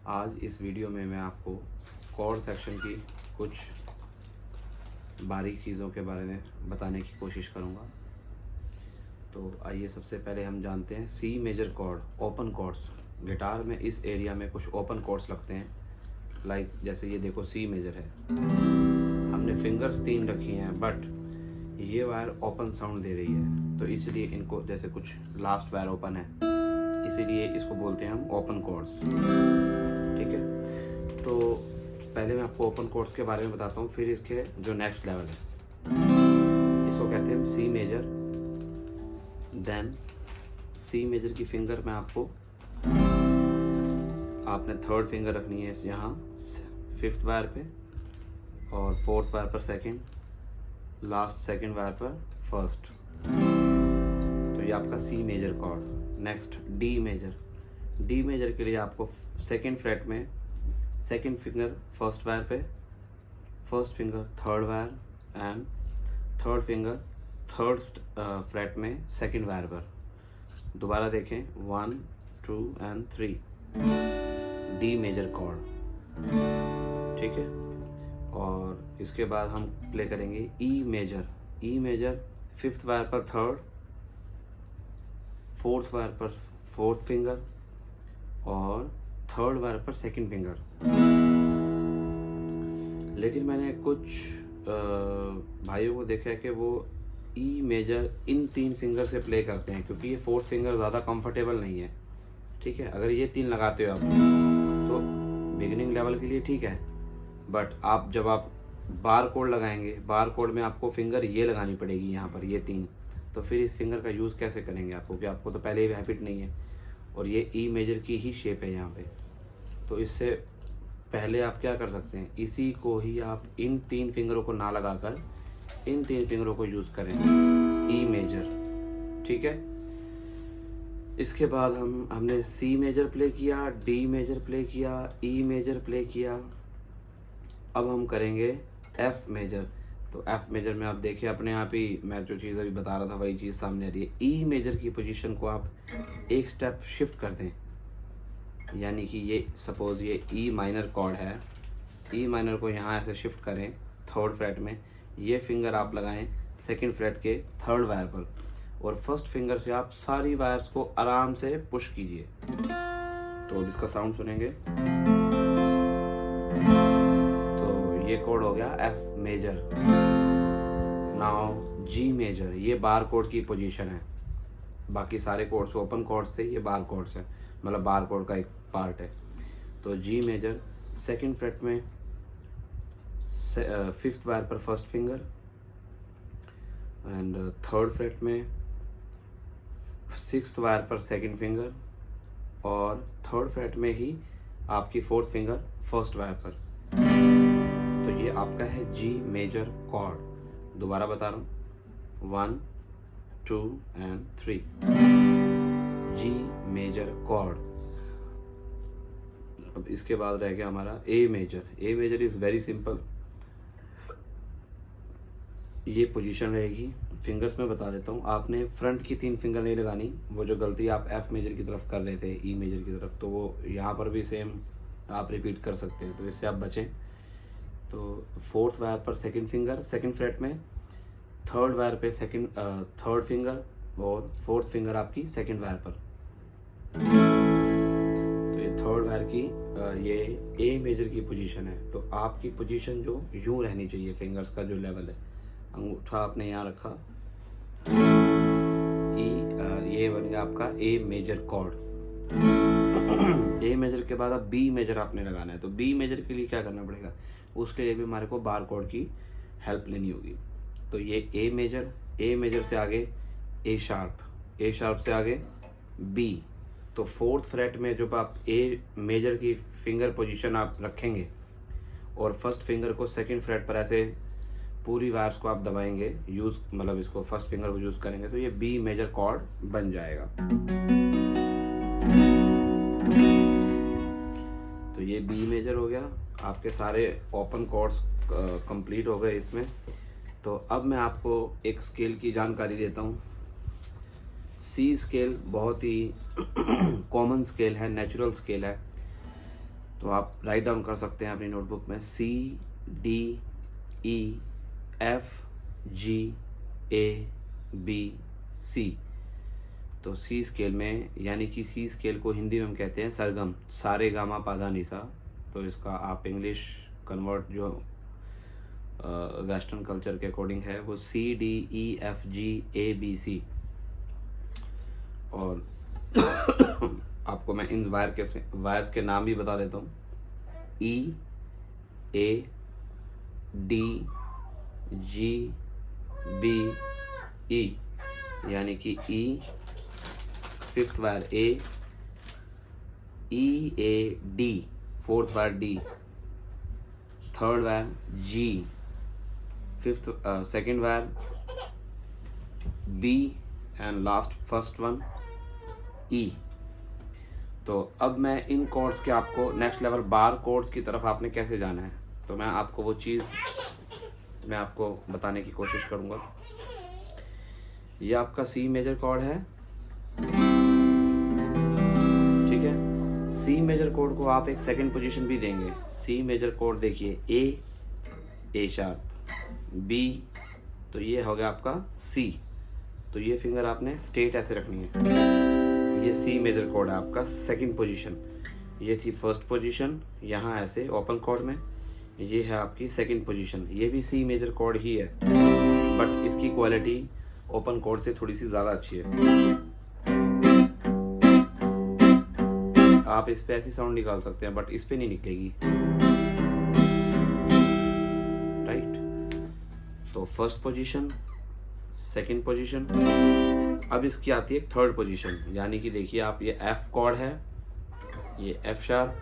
आज इस वीडियो में मैं आपको कॉर्ड सेक्शन की कुछ बारीक चीज़ों के बारे में बताने की कोशिश करूँगा। तो आइए सबसे पहले हम जानते हैं C major chord, open chords. Guitar में इस एरिया में कुछ ओपन कॉर्ड्स लगते हैं, लाइक जैसे ये देखो सी मेजर है, हमने फिंगर्स 3 रखी हैं बट ये वायर ओपन साउंड दे रही है, तो इसलिए इनको, जैसे कुछ लास्ट वायर ओपन है, इसीलिए इसको बोलते हैं हम ओपन कॉर्ड्स। ठीक है, तो पहले मैं आपको ओपन कॉर्ड्स के बारे में बताता हूँ, फिर इसके जो नेक्स्ट लेवल है इसको कहते हैं C major. Then C major की फिंगर में आपने थर्ड फिंगर रखनी है यहाँ 5th वायर पे, और 4th वायर पर सेकंड, लास्ट सेकंड वायर पर फर्स्ट। तो ये आपका C major chord. Next D major. D major के लिए आपको सेकंड फ्रेट में सेकंड फिंगर फर्स्ट वायर पे, first finger third wire and third finger third fret में सेकंड वायर पर। दोबारा देखें, 1 2 एंड 3, डी मेजर कॉर्ड। ठीक है, और इसके बाद हम प्ले करेंगे E major. E major 5th wire पर थर्ड, 4th वायर पर फोर्थ फिंगर और थर्ड वायर पर सेकंड फिंगर। लेकिन मैंने कुछ भाइयों को देखा है कि वो ई मेजर इन 3 फिंगर से प्ले करते हैं, क्योंकि ये 4th फिंगर ज़्यादा कंफर्टेबल नहीं है। ठीक है, अगर ये 3 लगाते हो आप तो बिगिनिंग लेवल के लिए ठीक है, बट जब आप बार कोड लगाएंगे, बार कोड में आपको फिंगर ये लगानी पड़ेगी यहाँ पर, ये 3, तो फिर इस फिंगर का यूज़ कैसे करेंगे आपको, क्योंकि आपको तो पहले ही हैबिट नहीं है, और ये ई मेजर की ही शेप है यहाँ पे। तो इससे पहले आप क्या कर सकते हैं, इसी को ही आप इन 3 फिंगरों को ना लगाकर इन 3 फिंगरों को यूज़ करें, ई मेजर। ठीक है, इसके बाद हमने सी मेजर प्ले किया, डी मेजर प्ले किया, ई मेजर प्ले किया। अब हम करेंगे एफ मेजर। तो एफ मेजर में आप देखिए अपने आप ही, मैं जो चीज़ अभी बता रहा था वही चीज़ सामने आ रही है। ई मेजर की पोजीशन को आप एक स्टेप शिफ्ट कर दें, यानी कि ये सपोज ये ई माइनर कॉर्ड है, ई माइनर को यहाँ ऐसे शिफ्ट करें थर्ड फ्रेट में, ये फिंगर आप लगाएं सेकंड फ्रेट के थर्ड वायर पर, और फर्स्ट फिंगर से आप सारी वायर्स को आराम से पुश कीजिए। तो इसका साउंड सुनेंगे, तो ये कोड हो गया F major. Now G major, ये बार कोड की पोजीशन है। बाकी सारे कोड्स ओपन कोड्स थे, ये बार कोड्स है, मतलब बार कोड का एक पार्ट है। तो जी मेजर सेकंड फ्रेट में 5th वायर पर first finger, and third fret में 6th वायर पर सेकंड फिंगर, और थर्ड फ्रेट में ही आपकी 4th फिंगर फर्स्ट वायर पर। तो ये आपका है जी मेजर कॉर्ड। दोबारा बता रहा हूँ, 1 2 एंड 3, जी मेजर कॉर्ड। अब इसके बाद रह गया हमारा A major. A major is very simple. ये पोजीशन रहेगी, फिंगर्स में बता देता हूँ। आपने फ्रंट की 3 फिंगर नहीं लगानी, वो जो गलती आप एफ मेजर की तरफ कर रहे थे ई मेजर की तरफ, तो वो यहाँ पर भी सेम आप रिपीट कर सकते हैं, तो इससे आप बचें। तो 4th वायर पर सेकंड फिंगर सेकंड फ्रेट में, थर्ड वायर पे सेकंड थर्ड फिंगर, और 4th फिंगर आपकी सेकंड वायर पर। तो ये थर्ड वायर की ये ए मेजर की पोजीशन है। तो आपकी पोजीशन जो यूँ रहनी चाहिए, फिंगर्स का जो लेवल है, अंगूठा आपने यहाँ रखा, ये बन गया आपका ए मेजर कॉर्ड। ए मेजर के बाद अब बी मेजर आपने लगाना है। तो बी मेजर के लिए क्या करना पड़ेगा, उसके लिए भी हमारे को बार कोड की हेल्प लेनी होगी। तो ये ए मेजर से आगे ए शार्प से आगे बी। तो 4th फ्रेट में जब आप ए मेजर की फिंगर पोजीशन आप रखेंगे और फर्स्ट फिंगर को सेकंड फ्रेट पर ऐसे पूरी वायर्स को आप दबाएंगे, यूज़ मतलब इसको फर्स्ट फिंगर को यूज़ करेंगे, तो ये बी मेजर कॉर्ड बन जाएगा। तो ये बी मेजर हो गया। आपके सारे ओपन कॉर्ड्स कंप्लीट हो गए इसमें। तो अब मैं आपको एक स्केल की जानकारी देता हूँ। सी स्केल बहुत ही कॉमन स्केल है, नेचुरल स्केल है। तो आप राइट डाउन कर सकते हैं अपनी नोटबुक में C D E F G A B C। तो C स्केल में, यानी कि C स्केल को हिंदी में हम कहते हैं सरगम, सारे गामा पाधा निसा। तो इसका आप इंग्लिश कन्वर्ट जो वेस्टर्न कल्चर के अकॉर्डिंग है वो C D E F G A B C। और आपको मैं इन वायर्स के नाम भी बता देता हूँ। E A D G B E, यानी कि E, fifth wire A, E A D, fourth wire D, third wire G, second wire B and last first one E। तो अब मैं इन कोड्स के आपको नेक्स्ट लेवल बार कोड्स की तरफ आपने कैसे जाना है, तो मैं आपको वो चीज़ मैं आपको बताने की कोशिश करूँगा। ये आपका C मेजर कॉर्ड है, ठीक है। C मेजर कोड को आप एक सेकंड पोजीशन भी देंगे। C मेजर कोड देखिए A शार्प B, तो ये हो गया आपका C। तो ये फिंगर आपने स्ट्रेट ऐसे रखनी है। ये C मेजर कोड है आपका सेकंड पोजीशन। ये थी फर्स्ट पोजीशन, यहाँ ऐसे ओपन कॉर्ड में। ये है आपकी सेकंड पोजीशन, ये भी C मेजर कॉर्ड ही है, बट इसकी क्वालिटी ओपन कॉर्ड से थोड़ी सी ज़्यादा अच्छी है। आप इस पे ऐसी साउंड निकाल सकते हैं, बट इस पे नहीं निकलेगी, राइट। तो फर्स्ट पोजीशन, सेकंड पोजीशन। अब इसकी आती है थर्ड पोजीशन, यानी कि देखिए आप, ये F कॉर्ड है, ये F शार्प,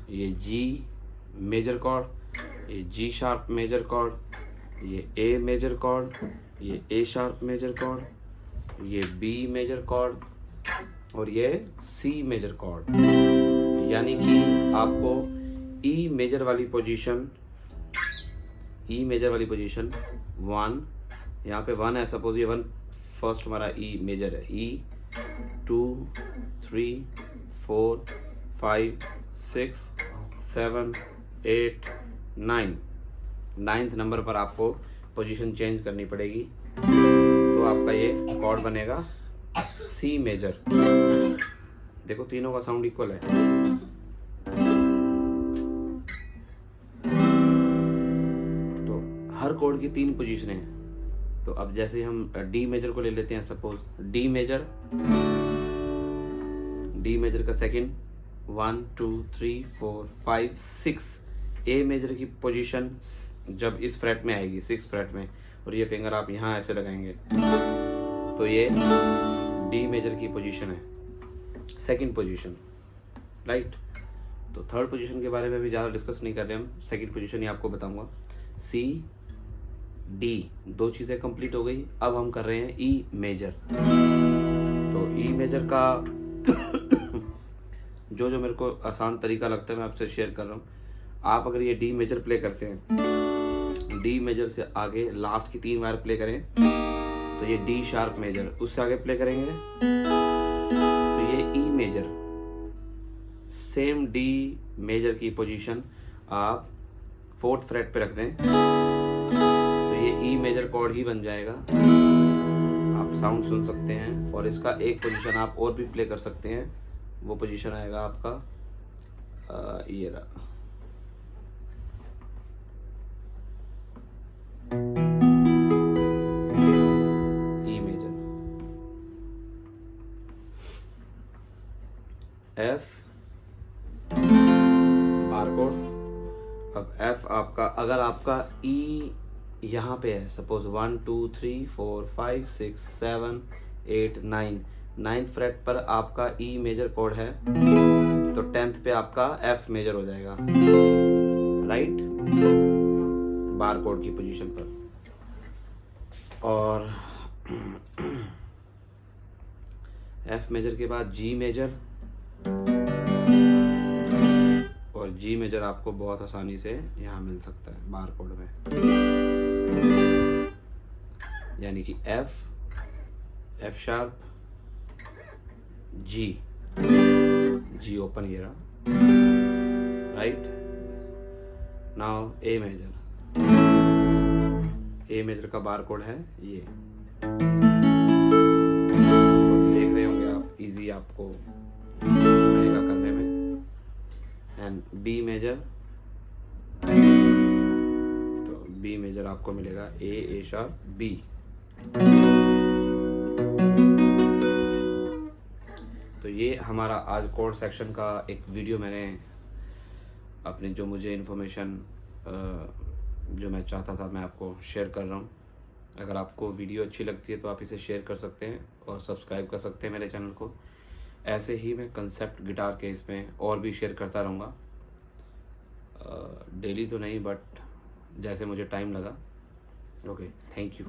ये G मेजर कॉर्ड, ये G शार्प मेजर कॉर्ड, ये A मेजर कॉर्ड, ये A शार्प मेजर कॉर्ड, ये B मेजर कॉर्ड और ये C मेजर कॉर्ड। यानी कि आपको E मेजर वाली पोजीशन, E मेजर वाली पोजीशन 1, यहाँ पे 1 है, सपोज ये 1 फर्स्ट हमारा E मेजर है, E 2 3 4 5 6 7 8 9, 9th नंबर पर आपको पोजीशन चेंज करनी पड़ेगी। तो आपका ये कॉर्ड बनेगा C मेजर। देखो तीनों का साउंड इक्वल है। तो हर कॉर्ड की 3 पोजीशनें हैं। तो अब जैसे हम D मेजर को ले लेते हैं, सपोज D मेजर का सेकंड 1 2 3 4 5 6, A मेजर की पोजीशन जब इस फ्रेट में आएगी 6 फ्रेट में, और ये फिंगर आप यहाँ ऐसे लगाएंगे, तो ये D मेजर की पोजीशन है, सेकंड पोजीशन, राइट। तो थर्ड पोजीशन के बारे में भी ज़्यादा डिस्कस नहीं कर रहे हम, सेकंड पोजीशन ही आपको बताऊंगा। C D, 2 चीज़ें कंप्लीट हो गई। अब हम कर रहे हैं E मेजर। तो E मेजर का जो मेरे को आसान तरीका लगता है मैं आपसे शेयर कर रहा हूँ। आप अगर ये D मेजर प्ले करते हैं, D मेजर से आगे लास्ट की 3 वायर प्ले करें, तो ये D शार्प मेजर, उससे आगे प्ले करेंगे तो ये E major. Same D major की पोजीशन आप 4th फ्रेट पे रख दें, ये E मेजर कॉर्ड ही बन जाएगा। आप साउंड सुन सकते हैं, और इसका एक पोजीशन आप और भी प्ले कर सकते हैं। वो पोजीशन आएगा आपका ये रहा, E major, F bar code. अब F आपका, अगर आपका E यहाँ पे है, सपोज 1 2 3 4 5 6 7 8 9, 9th फ्रेट पर आपका E मेजर कोड है, तो 10th पे आपका F मेजर हो जाएगा, राइट, बार कोड की पोजीशन पर। और F मेजर के बाद G मेजर, और G मेजर आपको बहुत आसानी से यहाँ मिल सकता है बार कोड में, यानी कि F शार्प G ओपन, ये रहा right. Now A major, A major का बार कोड है ये, देख रहे होंगे आप, इजी आपको रहेगा करने में। एंड बी मेजर, तो बी मेजर आपको मिलेगा ए शार्प बी। तो ये हमारा आज कोड सेक्शन का एक वीडियो मैंने अपनी जो मुझे इन्फॉर्मेशन जो मैं चाहता था मैं आपको शेयर कर रहा हूँ। अगर आपको वीडियो अच्छी लगती है तो आप इसे शेयर कर सकते हैं और सब्सक्राइब कर सकते हैं मेरे चैनल को। ऐसे ही मैं कंसेप्ट गिटार के इसमें और भी शेयर करता रहूँगा, डेली तो नहीं बट जैसे मुझे टाइम लगा। Okay, thank you.